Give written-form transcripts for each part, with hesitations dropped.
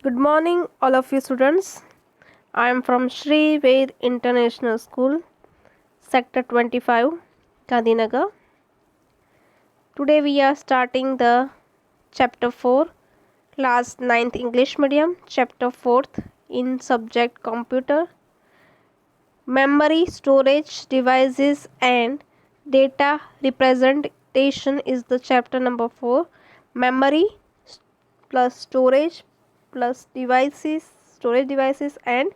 Good morning, all of you students. I am from Sri Ved International School, Sector 25, Gandhinagar. Today we are starting the Chapter 4, Class 9th English Medium, Chapter 4th in Subject Computer. Memory, storage, devices and data representation is the chapter number 4. Memory plus storage devices and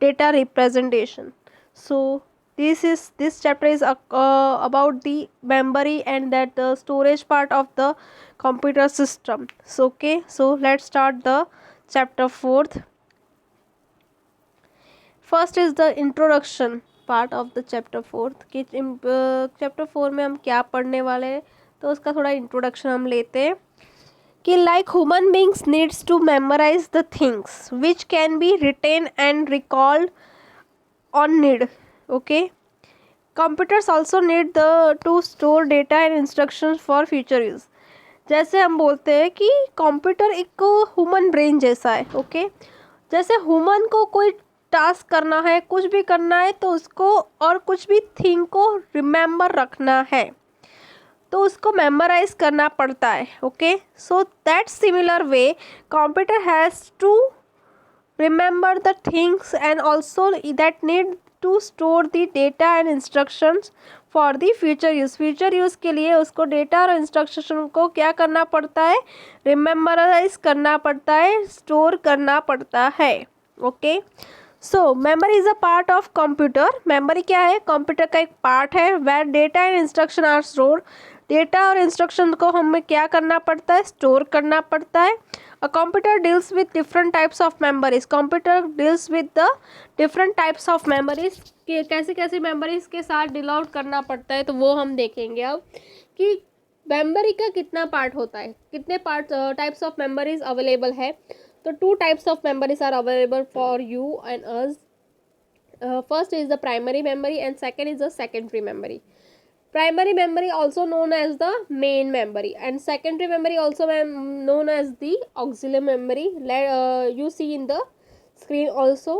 data representation. So this chapter is about the memory and that the storage part of the computer system. So let's start the chapter 4th. First is the introduction part of the chapter 4th कि chapter 4 में हम क्या पढ़ने वाले हैं, तो उसका थोड़ा इंट्रोडक्शन हम लेते हैं कि like human beings needs to memorize the things which can be written and recalled on need. Okay, computers also need the to store data and instructions for future use. जैसे हम बोलते हैं कि कंप्यूटर एक ह्यूमन ब्रेन जैसा है. Okay, जैसे human को कोई टास्क करना है, कुछ भी करना है, तो उसको और कुछ भी थिंग को रिमेंबर रखना है तो उसको मेमोराइज करना पड़ता है. Okay, so that similar way computer has to remember the things and also that need to store the data and instructions for the future use. Future use के लिए उसको डेटा और इंस्ट्रक्शन को क्या करना पड़ता है, रिमेंबराइज करना पड़ता है, स्टोर करना पड़ता है. Okay, so memory is a part of computer. Memory क्या है, कंप्यूटर का एक पार्ट है where data and instruction are stored. Data और इंस्ट्रक्शन को हमें क्या करना पड़ता है, स्टोर करना पड़ता है. A computer deals with different types of memories. Computer deals with the different types of memories. कैसे कैसे मेमोरीज के साथ डील आउट करना पड़ता है, तो वो हम देखेंगे अब कि मेमोरी का कितना पार्ट होता है, कितने part types of memories available है. तो two types of memories are available for you and us. First is the primary memory and second is the secondary memory. Primary memory also known as the main memory and secondary memory also known as the auxiliary memory. You see in the screen also.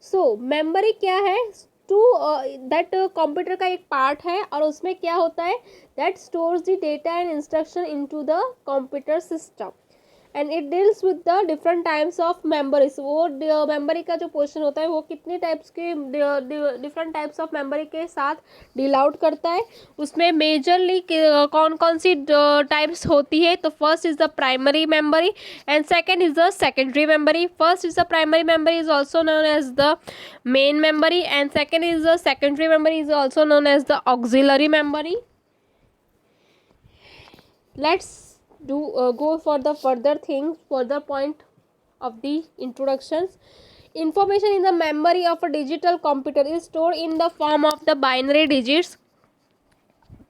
So memory क्या है, to that computer का एक part है और उसमें क्या होता है, that stores the data and instruction into the computer system and it deals with the different types of memories. वो मेमोरी का जो पोर्शन होता है वो कितने टाइप्स के डिफरेंट टाइप्स ऑफ मेमोरी के साथ डील आउट करता है. उसमें मेजरली कौन कौन सी टाइप्स होती है, तो first is the primary memory and second is the secondary memory. First is the primary memory is also known as the main memory and second is the secondary memory is also known as the auxiliary memory. Let's go for the further things, further point of the introductions. Information in the memory of a digital computer is stored in the form of the binary digits.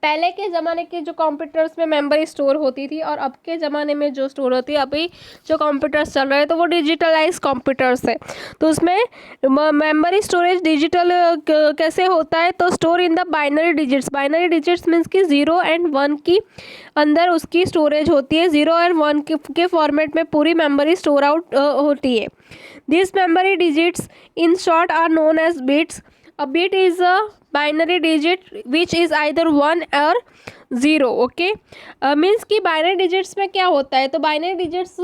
पहले के ज़माने के जो computers में memory store होती थी और अब के ज़माने में जो स्टोर होती है, अभी जो कंप्यूटर्स चल रहे हैं तो वो डिजिटलाइज कंप्यूटर्स है. तो उसमें मेमोरी स्टोरेज डिजिटल कैसे होता है, तो store in the binary digits. Binary digits means कि 0 एंड 1 की अंदर उसकी स्टोरेज होती है. 0 एंड 1 के फॉर्मेट में पूरी मेमोरी स्टोर आउट होती है. This memory digits in short are known as bits. A bit is a binary digit which is either 1 or 0. Okay, means कि बाइनरी डिजिट्स में क्या होता है, तो binary digits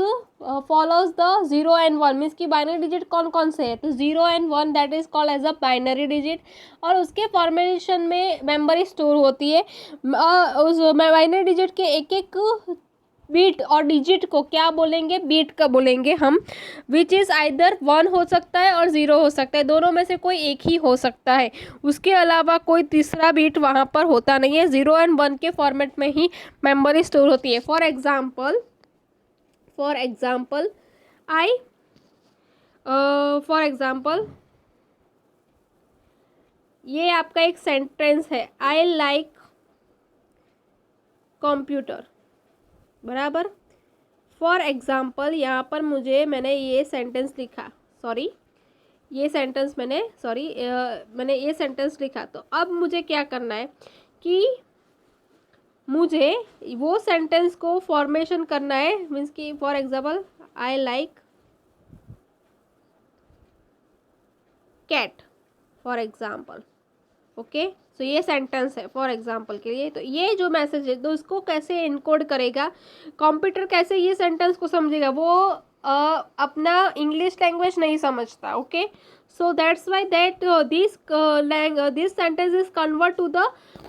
follows the 0 and 1. Means कि binary digit कौन कौन से है, तो 0 and 1 that is called as a binary digit और उसके फॉर्मेशन में मेमोरी स्टोर होती है. उस बाइनरी डिजिट के एक एक बीट और डिजिट को क्या बोलेंगे, बीट का बोलेंगे हम, विच इज़ आइदर 1 हो सकता है और 0 हो सकता है. दोनों में से कोई एक ही हो सकता है, उसके अलावा कोई तीसरा बीट वहाँ पर होता नहीं है. 0 एंड 1 के फॉर्मेट में ही मेमोरी स्टोर होती है. फॉर एग्जाम्पल ये आपका एक सेंटेंस है, आई लाइक कंप्यूटर, बराबर. फॉर एग्ज़ाम्पल यहाँ पर मैंने ये सेंटेंस लिखा, मैंने ये सेंटेंस लिखा. तो अब मुझे क्या करना है कि मुझे वो सेंटेंस को फॉर्मेशन करना है. मीन्स कि for example I like cat for example. Okay, so ये सेंटेंस है फॉर एग्जाम्पल के लिए। तो ये जो मैसेज है तो उसको कैसे इनकोड करेगा कंप्यूटर, कैसे ये सेंटेंस को समझेगा, वो अपना इंग्लिश लैंग्वेज नहीं समझता। Okay, so that's why that this sentence is convert to the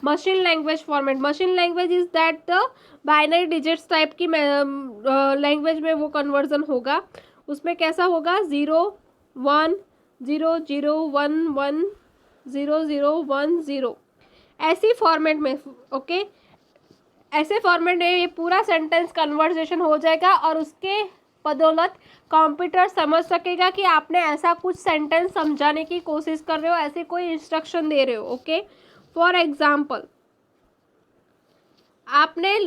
machine language format. Machine language is that the binary digits type की लैंग्वेज में वो कन्वर्जन होगा। उसमें कैसा होगा, 0 1 0 0 1 1 0 0 1 0 ऐसी फॉर्मेट में। ओके, ऐसे फॉर्मेट में ये पूरा सेंटेंस कन्वर्सेशन हो जाएगा और उसके बदौलत कंप्यूटर समझ सकेगा कि आपने ऐसा कुछ सेंटेंस समझाने की कोशिश कर रहे हो, ऐसे कोई इंस्ट्रक्शन दे रहे हो। ओके, फॉर एग्जाम्पल आपने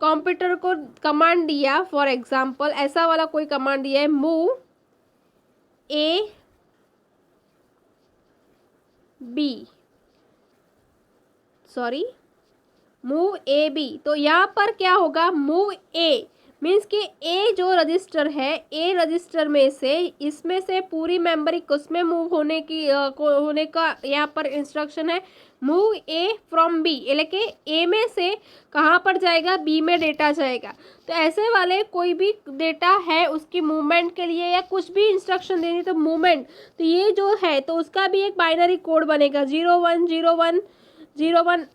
कंप्यूटर को कमांड दिया, फॉर एग्जाम्पल ऐसा वाला कोई कमांड दिया है, move A B, sorry move A B. तो यहाँ पर क्या होगा, मूव ए मीन्स कि ए जो रजिस्टर है, ए रजिस्टर में से इसमें से पूरी मेमोरी उसमें मूव होने का यहाँ पर इंस्ट्रक्शन है, मूव ए फ्रॉम बी, यानी ए में से कहाँ पर जाएगा, बी में डेटा जाएगा। तो ऐसे वाले कोई भी डेटा है उसकी मूवमेंट के लिए या कुछ भी इंस्ट्रक्शन देनी तो मूवमेंट, तो ये जो है तो उसका भी एक बाइनरी कोड बनेगा 0101 01।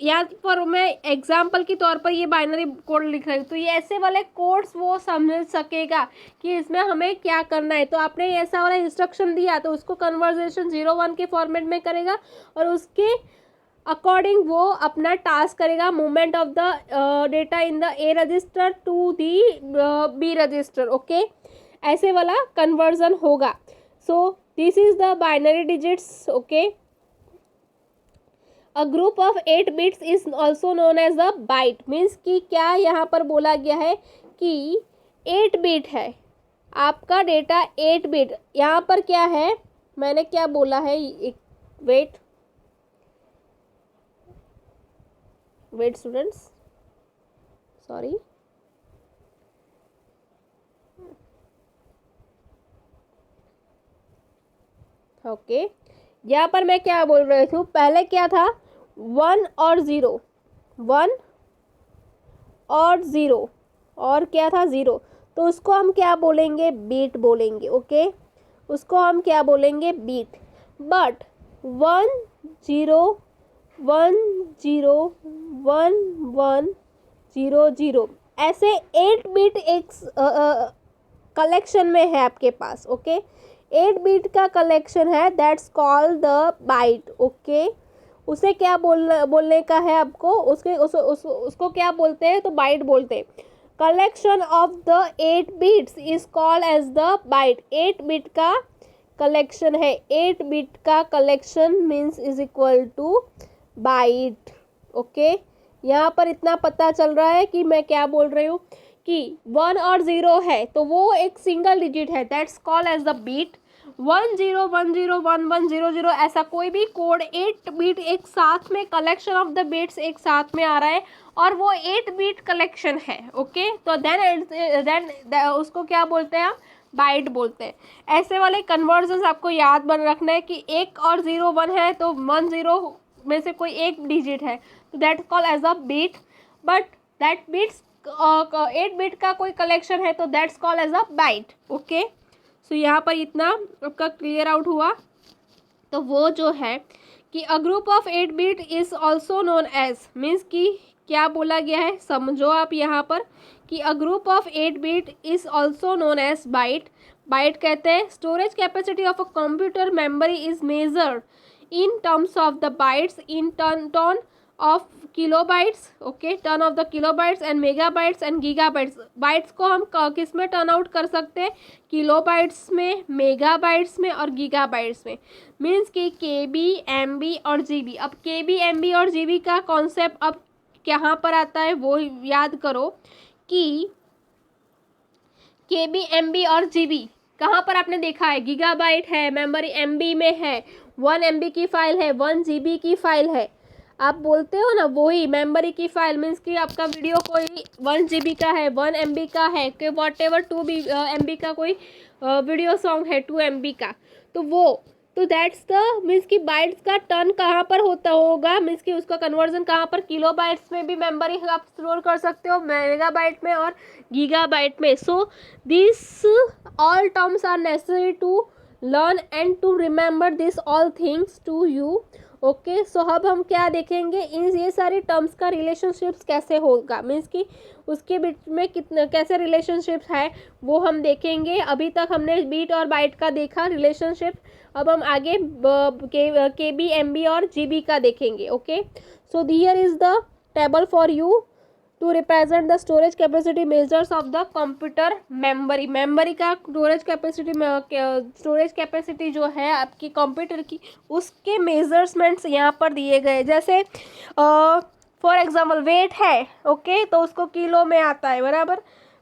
यहाँ पर मैं एग्जाम्पल के तौर पर ये बाइनरी कोड लिख रही हूँ, तो ये ऐसे वाले कोड्स वो समझ सकेगा कि इसमें हमें क्या करना है। तो आपने ऐसा वाला इंस्ट्रक्शन दिया तो उसको कन्वर्सेशन 01 के फॉर्मेट में करेगा और उसके अकॉर्डिंग वो अपना टास्क करेगा, movement of the data in the A register to the B register. Okay, ऐसे वाला कन्वर्जन होगा। So this is the binary digits. Okay, a group of 8 bits is also known as a byte. Means कि क्या यहाँ पर बोला गया है कि 8 बिट है आपका डेटा, 8 बिट। यहाँ पर क्या है, मैंने क्या बोला है, एक वेट स्टूडेंट्स, सॉरी, ओके, यहाँ पर मैं क्या बोल रही थी, पहले क्या था, 1 और 0, 1 और 0 और क्या था, 0। तो उसको हम क्या बोलेंगे, बीट बोलेंगे। ओके, उसको हम क्या बोलेंगे, बीट। बट 1 0 1 0 1 1 0 0 ऐसे 8 बिट एक कलेक्शन में है आपके पास। ओके, 8 बिट का कलेक्शन है, that's called the byte. Okay, उसे क्या बोलने का है आपको, उसको क्या बोलते हैं, तो बाइट बोलते हैं। Collection of the 8 bits is called as the byte. 8 bit का कलेक्शन है, 8 बिट का collection means is equal to byte. Okay, यहाँ पर इतना पता चल रहा है कि मैं क्या बोल रही हूँ कि 1 और 0 है तो वो एक सिंगल डिजिट है, that's called as the bit. 1 0 1 0 1 1 0 0 ऐसा कोई भी कोड 8 बीट एक साथ में, कलेक्शन ऑफ द बिट्स एक साथ में आ रहा है और वो 8 बीट कलेक्शन है। ओके, तो देन उसको क्या बोलते हैं, बाइट बोलते हैं। ऐसे वाले कन्वर्जन्स आपको याद बन रखना है कि 1 और 0 1 है तो 1 0 में से कोई एक डिजिट है, तो that call as a bit. But that bits 8 bit का कोई कलेक्शन है तो that's call as a byte. Okay, so यहाँ पर इतना आपका क्लियर आउट हुआ। तो वो जो है कि a group of 8 bit is also known as, means कि क्या बोला गया है, समझो आप यहाँ पर कि a group of 8 bit is also known as byte. Byte कहते हैं storage capacity of a computer memory is measured in terms of the bytes in turn of kilobytes. Okay, turn of the kilobytes and megabytes and gigabytes. Bytes को हम किस में turn out कर सकते हैं, kilobytes में, मेगाबाइट्स में और गीगाबाइट्स में। मीन्स कि KB MB और GB। अब KB MB और GB का कॉन्सेप्ट अब कहाँ पर आता है वो याद करो कि KB MB और GB कहाँ पर आपने देखा है, गीगाबाइट है, मेमोरी MB में है, 1 MB की फाइल है, 1 GB की फाइल है। आप बोलते हो ना वही मेमोरी की फाइल, मीन्स कि आपका वीडियो कोई 1 GB का है, 1 MB का है, कि वॉट एवर 2 MB का कोई वीडियो सॉन्ग है 2 MB का, तो वो, तो दैट्स द मीन्स की बाइट्स का टर्न कहाँ पर होता होगा, मीन्स कि उसका कन्वर्जन कहाँ पर, किलो बाइट्स में भी मेमोरी आप स्टोर कर सकते हो, मेगा बाइट में और गीगा बाइट में. So this all terms are necessary to learn and to remember this all things to you. Okay, so अब हम क्या देखेंगे, इन ये सारी टर्म्स का रिलेशनशिप्स कैसे होगा, मीन्स कि उसके बीच में कितने कैसे रिलेशनशिप्स है वो हम देखेंगे. अभी तक हमने बीट और बाइट का देखा रिलेशनशिप, अब हम आगे के बी, एम बी और जी बी का देखेंगे. Okay, so here is the table for you to represent the storage capacity measures of the computer memory. Memory का स्टोरेज कैपेसिटी जो है आपकी कंप्यूटर की, उसके मेजरमेंट्स यहाँ पर दिए गए. जैसे फॉर एग्जांपल वेट है, ओके, तो उसको किलो में आता है, बराबर.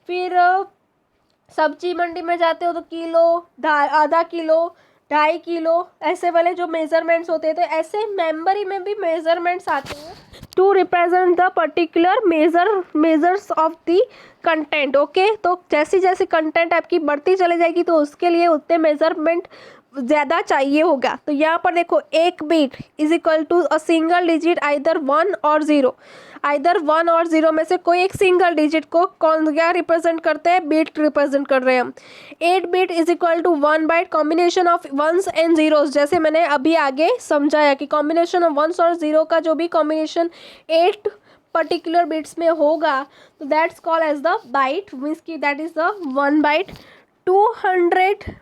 फिर सब्जी मंडी में जाते हो तो किलो, आधा किलो, 2.5 किलो, ऐसे वाले जो मेजरमेंट्स होते हैं, तो ऐसे मेमोरी में भी मेजरमेंट्स आते हैं to represent the particular measures of the content. Okay, तो जैसी जैसी कंटेंट आपकी बढ़ती चली जाएगी तो उसके लिए उतने मेजरमेंट ज़्यादा चाहिए होगा. तो यहाँ पर देखो, एक bit is equal to a single digit either 1 और 0. आइदर 1 और 0 में से कोई एक सिंगल डिजिट को कौन क्या रिप्रेजेंट करते हैं, बीट रिप्रेजेंट कर रहे हैं हम. 8 bit is equal to 1 byte combination of ones and zeros. जैसे मैंने अभी आगे समझाया कि कॉम्बिनेशन ऑफ वंस और जीरो का जो भी कॉम्बिनेशन 8 पर्टिकुलर बिट्स में होगा तो that's called as the byte, means की that is the 1 byte. 210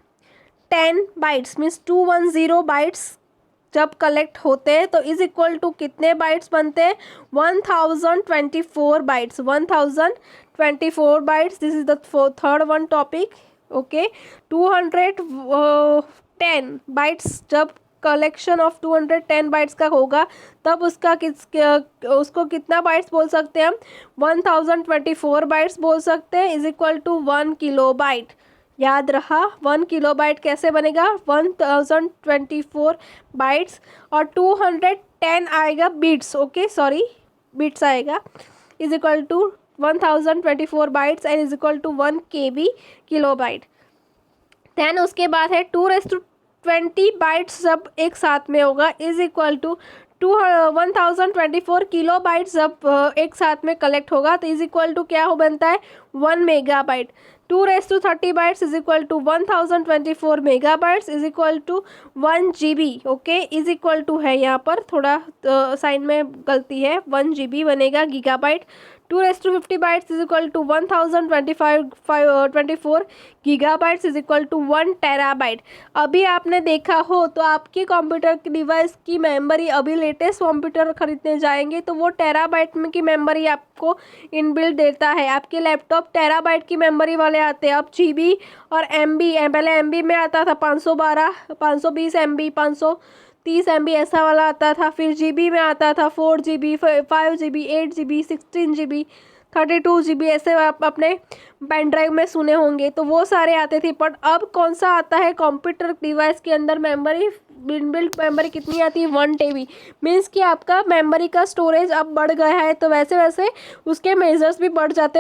bytes means 210 bytes जब कलेक्ट होते हैं तो इज इक्वल टू कितने बाइट्स बनते हैं, 1024 bytes. 1024 bytes, this is the third one topic. Okay, 210 bytes जब कलेक्शन ऑफ 210 बाइट्स का होगा तब उसका उसको कितना बाइट्स बोल सकते हैं हम, 1024 बाइट्स बोल सकते हैं, is equal to 1 kilobyte. याद रहा, 1 किलो बाइट कैसे बनेगा, 1024 बाइट्स और 210 आएगा बीट्स. ओके, सॉरी, बीट्स आएगा, is equal to 1024 bytes and is equal to 1 KB kilobyte. Then उसके बाद है 2⁻20 बाइट्स जब एक साथ में होगा is equal to 1024 kilobytes जब एक साथ में कलेक्ट होगा तो इज इक्वल टू क्या हो बनता है, 1 megabyte. 2⁻30 bytes is equal to 1024 megabytes is equal to 1 GB. Okay, is equal to है यहाँ पर थोड़ा साइन में गलती है, 1 GB बनेगा gigabyte. 2⁻50 bytes is equal to 1024 gigabytes is equal to 1 terabyte. अभी आपने देखा हो तो आपके कंप्यूटर की डिवाइस की मेमोरी, अभी लेटेस्ट कंप्यूटर खरीदने जाएंगे तो वो टेराबाइट में की मेमोरी आपको इनबिल्ट देता है. आपके लैपटॉप टेराबाइट की मेमोरी वाले आते हैं. अब GB और MB, पहले MB में आता था 512, 520 MB, 530 MB ऐसा वाला आता था. फिर GB में आता था 4 GB, 5 GB, 8 GB, 16 GB, 32 GB, ऐसे आप अपने पेन ड्राइव में सुने होंगे, तो वो सारे आते थे. बट अब कौन सा आता है, कंप्यूटर डिवाइस के अंदर मेमोरी, इनबिल्ट मेमोरी कितनी आती है, 1 TB. मीन्स कि आपका मेमोरी का स्टोरेज अब बढ़ गया है तो वैसे वैसे उसके मेजर्स भी बढ़ जाते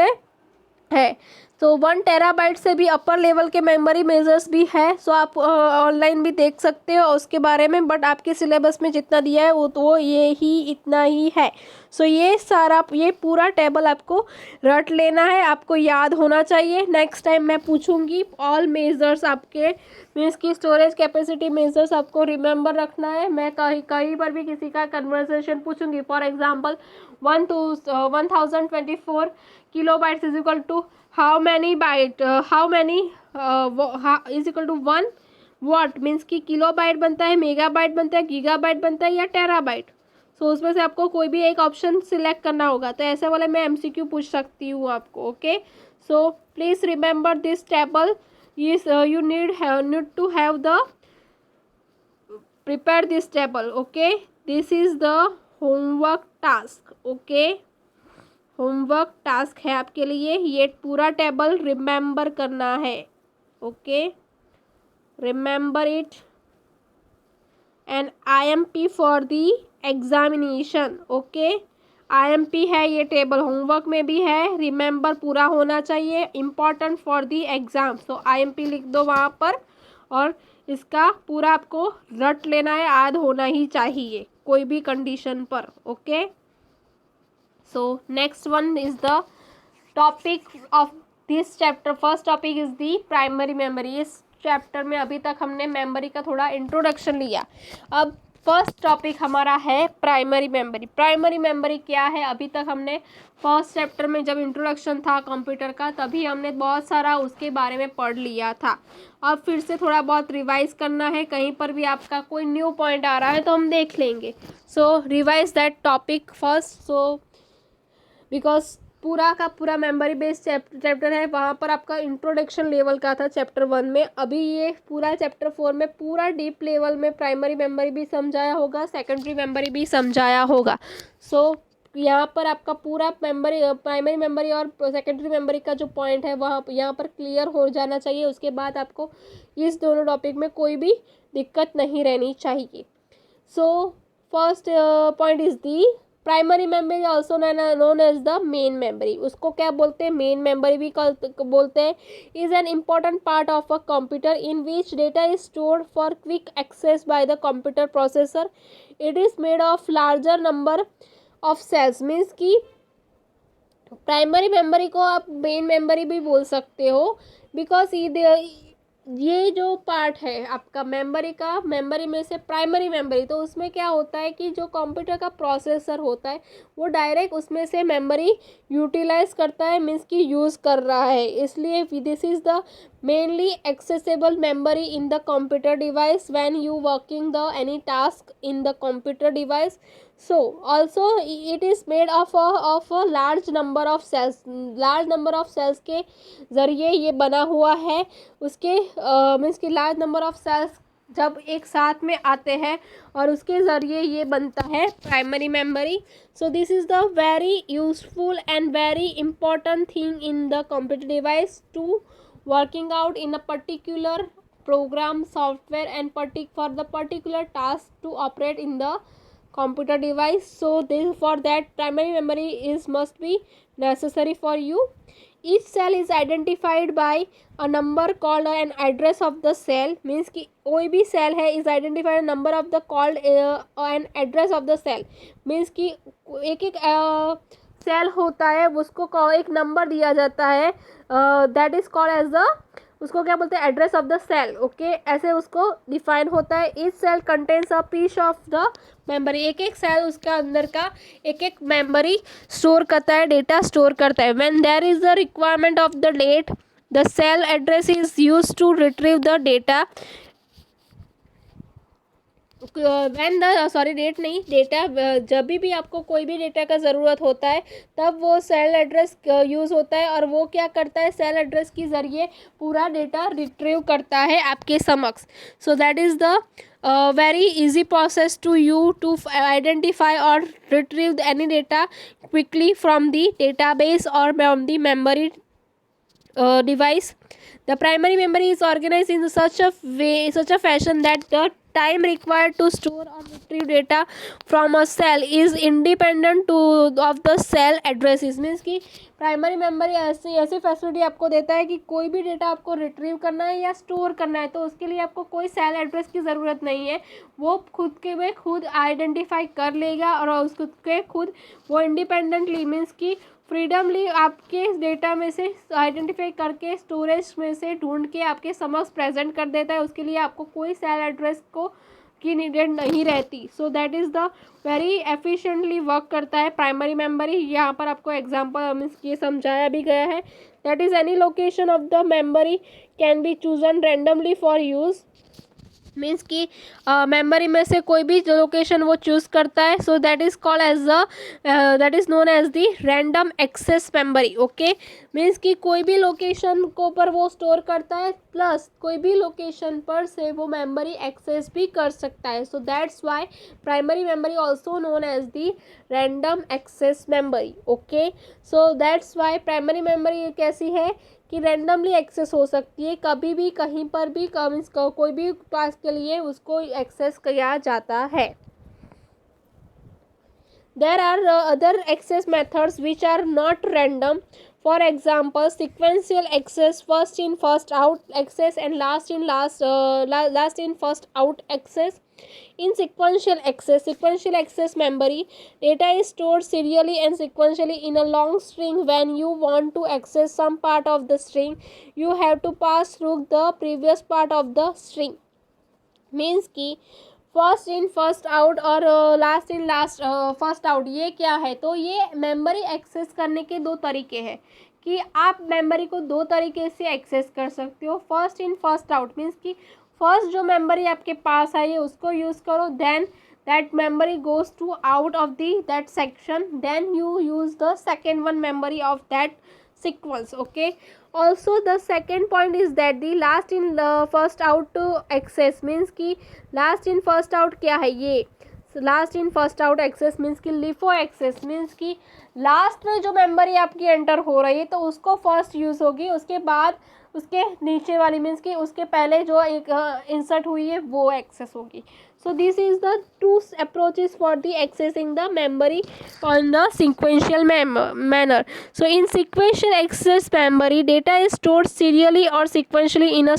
हैं. तो 1 टेराबाइट से भी अपर लेवल के मेमोरी मेजर्स भी है. सो आप ऑनलाइन भी देख सकते हो उसके बारे में, बट आपके सिलेबस में जितना दिया है वो तो ये ही इतना ही है. सो ये सारा, ये पूरा टेबल आपको रट लेना है, आपको याद होना चाहिए. नेक्स्ट टाइम मैं पूछूंगी ऑल मेजर्स आपके, मीन्स की स्टोरेज कैपेसिटी मेजर्स आपको रिमेंबर रखना है. मैं कहीं पर भी किसी का कन्वर्सेशन पूछूंगी, for example 1024 kilobytes is equal to how many byte, how many is equal to 1 what, means कि किलो बाइट बनता है, मेगा बाइट बनता है, गीगा बाइट बनता है या टेराबाइट. सो उसमें से आपको कोई भी एक ऑप्शन सिलेक्ट करना होगा. तो ऐसे वाले मैं MCQ पूछ सकती हूँ आपको. Okay, so please remember this table. You need to have the prepare this table. Okay, this is the homework task. Okay, homework task है आपके लिए, ये पूरा टेबल रिमेंबर करना है. Okay, remember it and IMP for the examination. Okay, IMP है ये table, homework में भी है, रिमेंबर पूरा होना चाहिए, important for the exam. So IMP लिख दो वहाँ पर और इसका पूरा आपको रट लेना है, याद होना ही चाहिए कोई भी कंडीशन पर। Okay, so next one is the topic of this chapter. First topic is the primary memory. इस चैप्टर में अभी तक हमने मेमोरी का थोड़ा इंट्रोडक्शन लिया। अब फर्स्ट टॉपिक हमारा है प्राइमरी मेमोरी। प्राइमरी मेमोरी क्या है? अभी तक हमने फर्स्ट चैप्टर में जब इंट्रोडक्शन था कंप्यूटर का, तभी हमने बहुत सारा उसके बारे में पढ़ लिया था। अब फिर से थोड़ा बहुत रिवाइज करना है, कहीं पर भी आपका कोई न्यू पॉइंट आ रहा है तो हम देख लेंगे। So revise that topic first. So because पूरा का पूरा मेमोरी बेस्ड चैप्टर है, वहाँ पर आपका इंट्रोडक्शन लेवल का था चैप्टर 1 में। अभी ये पूरा चैप्टर 4 में पूरा डीप लेवल में प्राइमरी मेमोरी भी समझाया होगा, सेकेंडरी मेमोरी भी समझाया होगा। सो यहाँ पर आपका पूरा प्राइमरी मेमोरी और सेकेंडरी मेमोरी का जो पॉइंट है वहाँ यहाँ पर क्लियर हो जाना चाहिए। उसके बाद आपको इस दोनों टॉपिक में कोई भी दिक्कत नहीं रहनी चाहिए। So first point is the primary memory also known as the main memory. उसको क्या बोलते हैं? मेन मेमोरी भी बोलते हैं। Is an important part of a computer in which data is stored for quick access by the computer processor. It is made of larger number of cells. Means की primary memory को आप main memory भी बोल सकते हो, because ये जो part है आपका मेमोरी का, मेमोरी में से प्राइमरी मेमोरी, तो उसमें क्या होता है कि जो कंप्यूटर का प्रोसेसर होता है वो डायरेक्ट उसमें से मेमोरी यूटिलाइज करता है, मीन्स कि यूज़ कर रहा है। इसलिए this is the mainly accessible memory in the computer device when you working the any task in the computer device. So also it is made of a large number of cells। large number of cells के ज़रिए ये बना हुआ है। उसके means कि large number of sales जब एक साथ में आते हैं और उसके ज़रिए ये बनता है primary memory. So this is the very useful and very important thing in the computer device to working out in a particular program software and for the particular task to operate in the computer device. So this for that primary memory is must be necessary for you. Each cell is identified by a number called an address of the cell। means कि कोई भी cell है is identified number of the called an address of the cell। means कि एक एक cell होता है उसको एक नंबर दिया जाता है, that is called as the, उसको क्या बोलते हैं? Address of the cell. Okay, ऐसे उसको डिफाइन होता है। Each cell contains a piece of the memory. एक एक सेल उसका अंदर का एक एक मेमोरी स्टोर करता है, डेटा स्टोर करता है। When there is the requirement of the date the cell address is used to retrieve the data. When the sorry date नहीं, डेटा जब भी आपको कोई भी डेटा का ज़रूरत होता है तब वो सेल एड्रेस यूज़ होता है, और वो क्या करता है? सेल एड्रेस के ज़रिए पूरा डेटा रिट्रीव करता है आपके समक्ष। सो that is the very easy process to you to identify or retrieve any data quickly from the database or from the memory device. The primary memory is organized in such a fashion that the time required to store or retrieve data from a cell is independent of the cell addresses। Means कि primary memory ऐसी facility आपको देता है कि कोई भी data आपको retrieve करना है या स्टोर करना है तो उसके लिए आपको कोई सेल एड्रेस की ज़रूरत नहीं है। वो खुद आइडेंटिफाई कर लेगा और उसके खुद वो इंडिपेंडेंटली, मीन्स कि फ्रीडमली आपके डेटा में से आइडेंटिफाई करके स्टोरेज में से ढूंढ के आपके समक्ष प्रेजेंट कर देता है। उसके लिए आपको कोई सेल एड्रेस की नीडेड नहीं रहती। सो that is the very efficiently work करता है प्राइमरी मेमोरी। यहाँ पर आपको एग्जांपल मीन्स ये समझाया भी गया है। That is any location of the memory can be chosen randomly for use. Means कि मेमोरी में से कोई भी लोकेशन वो चूज़ करता है। So that is called as that is known as the random access memory. Okay, means कि कोई भी लोकेशन को पर वो स्टोर करता है, प्लस कोई भी लोकेशन पर से वो मेमोरी एक्सेस भी कर सकता है। So that's why primary memory also known as the random access memory. Okay, so that's why primary memory कैसी है कि रैंडमली एक्सेस हो सकती है, कभी भी कहीं पर भी कोई भी टास्क के लिए उसको एक्सेस किया जाता है। There are other access methods which are not random For example, sequential access, first in first out access and last in first out access. In sequential access memory, data is stored serially and sequentially in a long string. When you want to access some part of the string, you have to pass through the previous part of the string. Means कि first in first out और last in last first out, ये क्या है? तो ये memory access करने के दो तरीके हैं कि आप मेमोरी को दो तरीके से एक्सेस कर सकते हो. First in first out means कि फर्स्ट जो मेमोरी आपके पास आई है उसको यूज़ करो, then that memory goes to out of that section, then you use the second one memory of that sequence. Okay, also the second point is that the last in first out access means कि last in first out क्या है? ये last in first out access means कि LIFO access means कि last में जो memory आपकी enter हो रही है तो उसको फर्स्ट यूज़ होगी, उसके बाद उसके नीचे वाली मीन्स कि उसके पहले जो एक इंसर्ट हुई है वो एक्सेस होगी. So this is the two approaches for the accessing the memory on the sequential manner. So in sequential access memory, data is stored serially or sequentially in a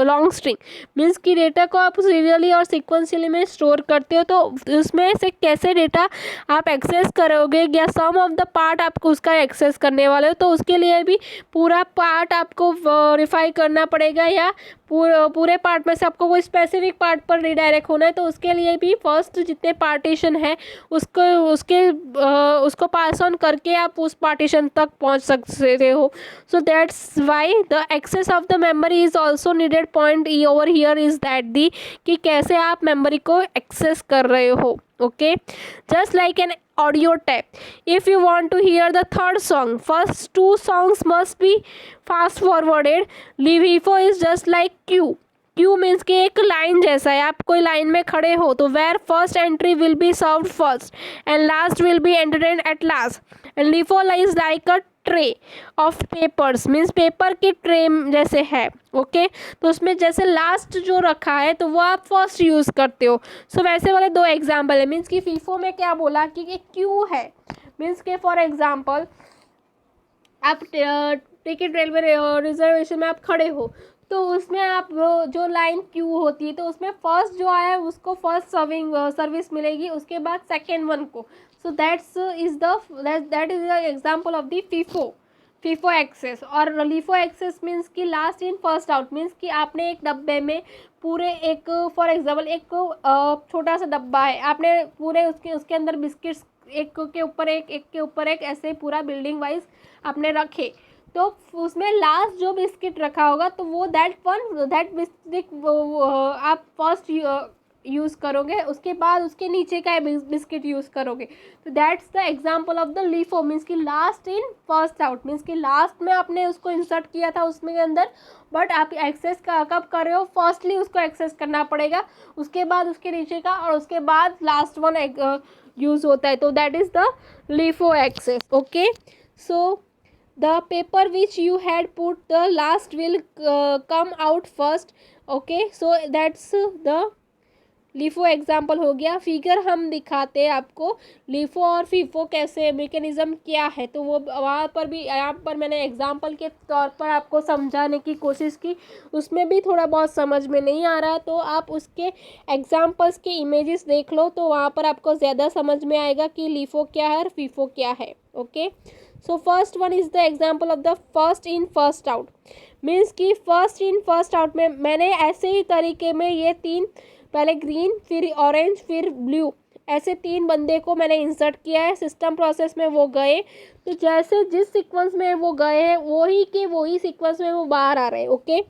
long string. Means कि data को आप serially और sequentially में store करते हो, तो उसमें से कैसे data आप access करोगे या some of the part आपको उसका access करने वाले हो, तो उसके लिए भी पूरा part आपको verify करना पड़ेगा या पूरे पार्ट में से आपको कोई स्पेसिफिक पार्ट पर रिडायरेक्ट होना है, तो उसके लिए भी फर्स्ट जितने पार्टीशन है उसको पास ऑन करके आप उस पार्टीशन तक पहुंच सकते हो. So that's why the access of the memory is also needed. Point over here is that the कि कैसे आप मेमोरी को एक्सेस कर रहे हो. Okay, just like an audio tape, if you want to hear the third song, first two songs must be fast forwarded. LIFO is just like Q means कि एक line जैसा है. आप कोई लाइन में खड़े हो तो where first entry will be served first and last will be entertained at last. And LIFO is like a tray of papers means paper की ट्रे जैसे है. ओके, तो उसमें जैसे लास्ट जो रखा है तो वो आप फर्स्ट यूज़ करते हो. सो वैसे वाले दो एग्जाम्पल है. मीन्स कि फीफो में क्या बोला कि एक क्यू है. मीन्स के फॉर एग्जाम्पल आप टिकट रेलवे रिजर्वेशन में आप खड़े हो तो उसमें आप जो लाइन क्यू होती है तो उसमें फर्स्ट जो आया है उसको फर्स्ट सर्विस मिलेगी, उसके बाद सेकेंड वन को. So that is the example of the FIFO access. और लीफो एक्सेस मीन्स कि last in first out means कि आपने एक डब्बे में पूरे एक फॉर एग्जाम्पल एक छोटा सा डब्बा है, आपने पूरे उसके अंदर बिस्किट्स एक के ऊपर एक ऐसे पूरा बिल्डिंग वाइज आपने रखे, तो उसमें लास्ट जो बिस्किट रखा होगा तो वो दैट बिस्किट आप फर्स्ट यूज़ करोगे, उसके बाद उसके नीचे का बिस्किट यूज़ करोगे. तो that's the example of the LIFO means कि last in first out means कि लास्ट में आपने उसको इंसर्ट किया था उसमें के अंदर, बट आप एक्सेस कब कर रहे हो? फर्स्टली उसको एक्सेस करना पड़ेगा, उसके बाद उसके नीचे का और उसके बाद लास्ट वन यूज़ होता है. तो that is the LIFO access. Okay, so the paper which you had put the last will come out first. Okay, so that's the LIFO example हो गया. फिगर हम दिखाते हैं आपको लीफो और फीफो कैसे मैकेनिज्म क्या है, तो वो वहाँ पर भी यहाँ पर मैंने एग्जाम्पल के तौर पर आपको समझाने की कोशिश की. उसमें भी थोड़ा बहुत समझ में नहीं आ रहा तो आप उसके एग्जाम्पल्स के इमेजेस देख लो, तो वहाँ पर आपको ज़्यादा समझ में आएगा कि लीफो क्या है और फीफो क्या है. Okay, so first one is the example of the first in first out. Means कि फर्स्ट इन फर्स्ट आउट में मैंने ऐसे ही तरीके में ये तीन, पहले ग्रीन फिर ऑरेंज फिर ब्लू, ऐसे तीन बंदे को मैंने इंसर्ट किया है. सिस्टम प्रोसेस में वो गए, तो जैसे जिस सीक्वेंस में वो गए हैं वही सीक्वेंस में वो बाहर आ रहे हैं. ओके,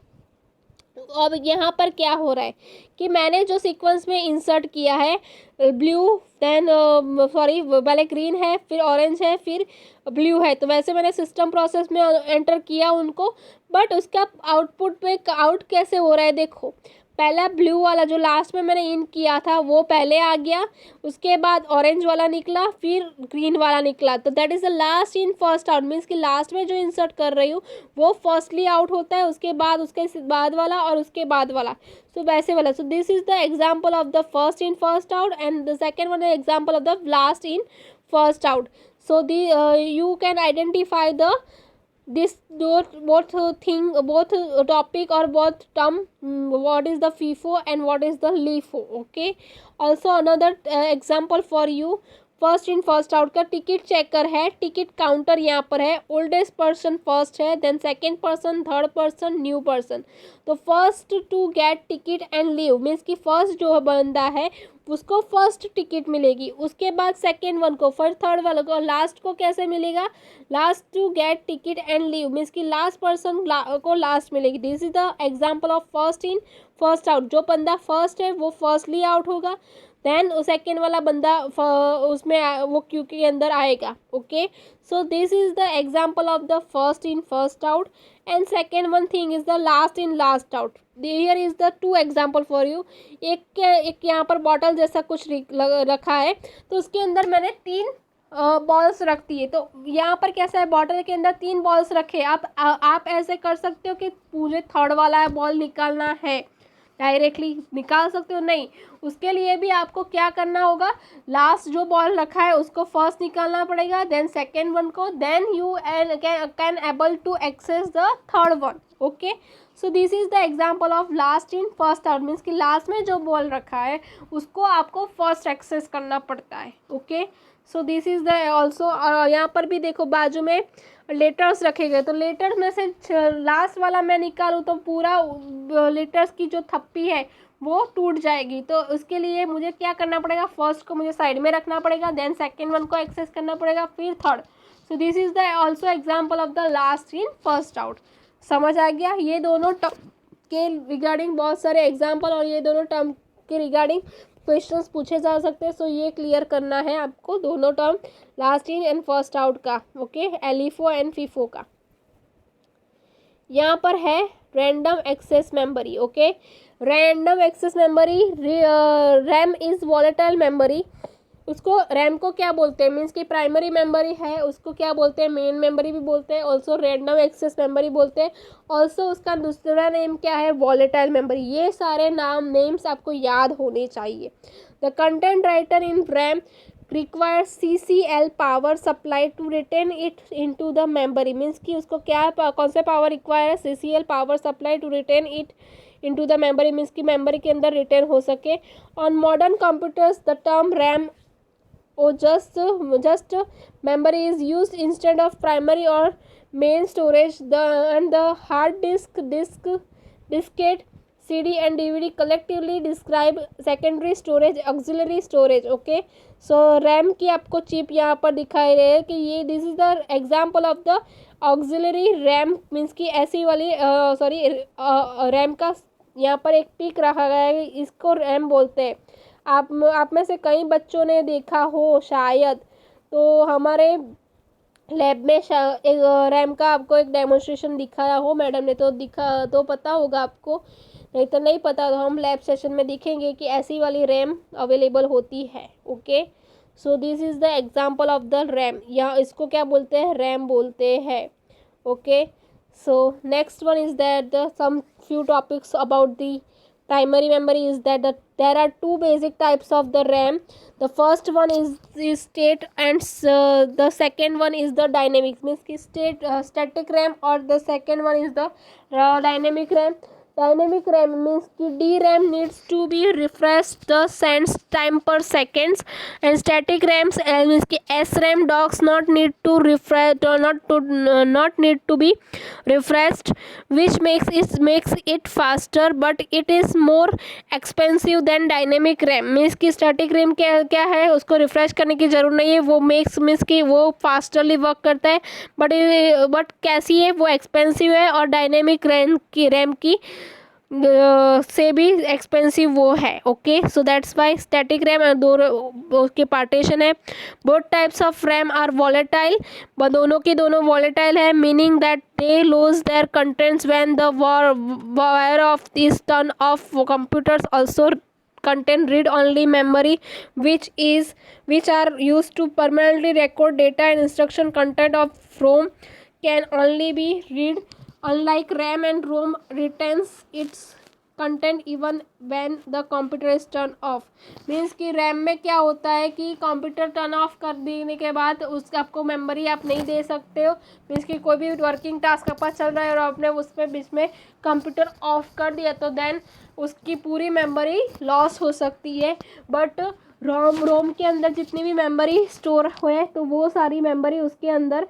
तो अब यहाँ पर क्या हो रहा है कि मैंने जो सीक्वेंस में इंसर्ट किया है ब्लू देन पहले ग्रीन है फिर ऑरेंज है फिर ब्लू है, तो वैसे मैंने सिस्टम प्रोसेस में एंटर किया उनको, बट उसका आउटपुट में आउट कैसे हो रहा है देखो. पहला ब्लू वाला जो लास्ट में मैंने इन किया था वो पहले आ गया, उसके बाद ऑरेंज वाला निकला फिर ग्रीन वाला निकला, तो that is the last in first out. Means कि लास्ट में जो इंसर्ट कर रही हूँ वो फर्स्टली आउट होता है, उसके बाद वाला और उसके बाद वाला. सो वैसे वाला. सो this is the example of the first in first out and the second one is example of the last in first out. So you can identify the this both thing, both topic or both term, what is the FIFO and what is the LIFO. okay. Also another example for you, first in first out का ticket checker है, ticket counter यहाँ पर है, oldest person first है, then second person, third person, new person. तो first to get ticket and leave means कि first जो बंदा है उसको फर्स्ट टिकट मिलेगी, उसके बाद सेकेंड वन को, फिर थर्ड वाले को, लास्ट को कैसे मिलेगा, last to get ticket and leave means कि लास्ट पर्सन को लास्ट मिलेगी. This is the example of first in first out. जो बंदा फर्स्ट है वो फर्स्टली आउट होगा, देन सेकेंड वाला बंदा उसमें वो क्यू के अंदर आएगा. Okay, so this is the example of the first in first out. And second one thing is the last in last out. Here is the to example for you. एक यहाँ पर बॉटल जैसा कुछ रखा है, तो उसके अंदर मैंने 3 बॉल्स रख दिए. तो यहाँ पर कैसा है, बॉटल के अंदर 3 बॉल्स रखे. आप ऐसे कर सकते हो कि पूरे थर्ड वाला बॉल निकालना है, डायरेक्टली निकाल सकते हो, नहीं. उसके लिए भी आपको क्या करना होगा, लास्ट जो बॉल रखा है उसको फर्स्ट निकालना पड़ेगा, देन सेकेंड वन को, then you can able to access the third one. Okay, so this is the example of last in first out means कि लास्ट में जो बॉल रखा है उसको आपको फर्स्ट एक्सेस करना पड़ता है. Okay, so this is the also. यहाँ पर भी देखो बाजू में लेटर्स रखे गए, तो लेटर्स में से लास्ट वाला मैं निकालूँ तो पूरा लेटर्स की जो थप्पी है वो टूट जाएगी. तो उसके लिए मुझे क्या करना पड़ेगा, फर्स्ट को मुझे साइड में रखना पड़ेगा, देन सेकेंड वन को एक्सेस करना पड़ेगा, फिर third. So this is the also example of the last in first out. समझ आ गया. ये दोनों टर्म के रिगार्डिंग बहुत सारे एग्जाम्पल और ये दोनों टर्म के रिगार्डिंग क्वेश्चंस पूछे जा सकते हैं. सो ये क्लियर करना है आपको, दोनों term last in and first out का. ओके, एलिफो एंड फीफो का. यहाँ पर है random access memory. Okay, random access memory, RAM is volatile memory. उसको रैम को क्या बोलते हैं, मीन्स कि प्राइमरी मेमोरी है, उसको क्या बोलते हैं, मेन मेमोरी भी बोलते हैं, ऑल्सो रैंडम एक्सेस मेमोरी बोलते हैं. ऑल्सो उसका दूसरा नेम क्या है, वॉलेटाइल मेमोरी. ये सारे नेम्स आपको याद होने चाहिए. The content writer in RAM requires CCL power supply to retain it into the memory means कि उसको क्या कौन सा पावर रिक्वायर है, CCL power supply to retain it into the memory means कि मेमोरी के अंदर रिटेन हो सके. On modern computers the term RAM or just memory is used instead of primary or main storage. The hard diskette, CD and DVD collectively describe secondary storage, auxiliary storage. okay, so RAM की आपको chip यहाँ पर दिखाई रहे कि ये this is the example of the auxiliary RAM means कि ऐसी वाली रैम का यहाँ पर एक पिक रखा गया है, इसको रैम बोलते हैं. आप में से कई बच्चों ने देखा हो शायद, तो हमारे लैब में एक रैम का आपको एक डेमोन्स्ट्रेशन दिखाया हो मैडम ने, तो पता होगा आपको, नहीं तो नहीं पता तो हम लैब सेशन में दिखेंगे कि ऐसी वाली रैम अवेलेबल होती है. Okay, so this is the example of the RAM. या इसको क्या बोलते हैं, रैम बोलते हैं. Okay, so next one is that the some few topics about the primary memory is that there are 2 basic types of the RAM. The first one is state and the second one is the dynamic means ki static RAM or the second one is the dynamic RAM. Dynamic RAM means ki DRAM needs to be refreshed the sense time per seconds, and static RAMs means ki SRAM does not need to refresh or not need to be refreshed, which makes it faster but it is more expensive than dynamic RAM. means कि static RAM क्या है, उसको refresh करने की ज़रूरत नहीं है, वो means कि वो फास्टरली वर्क करता है, बट कैसी है, वो एक्सपेंसिव है, और डायनेमिक रैम की से भी एक्सपेंसिव वो है. Okay, so that's why static RAM दो के पार्टीशन है. Both types of RAM are volatile, दोनों की दोनों वॉलेटाइल है, meaning that they lose their contents when the wire off is turn off. Computers also contain read-only memory which are used to permanently record data, and instruction content of ROM can only be read. Unlike RAM and ROM retains its content even when the computer is turn of. Means कि RAM में क्या होता है कि computer turn off कर देने के बाद उसका आपको मेमोरी आप नहीं दे सकते हो। मीन्स कि कोई भी वर्किंग टास्क आपका चल रहा है और आपने उसमें बीच में कंप्यूटर ऑफ कर दिया तो देन उसकी पूरी मेमोरी लॉस हो सकती है। बट रोम के अंदर जितनी भी मेमोरी स्टोर हुए तो वो सारी मेमोरी उसके अंदर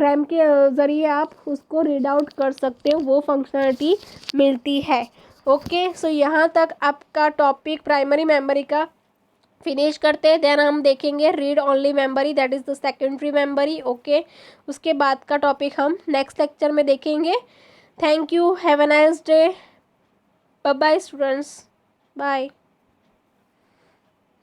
रैम के ज़रिए आप उसको रीड आउट कर सकते हो, वो फंक्शनलिटी मिलती है। ओके, सो यहाँ तक आपका टॉपिक प्राइमरी मेमोरी का फिनिश करते हैं। देन हम देखेंगे read only memory, that is the secondary memory. Okay, उसके बाद का टॉपिक हम नेक्स्ट लेक्चर में देखेंगे। Thank you, have a nice day, bye bye students, bye.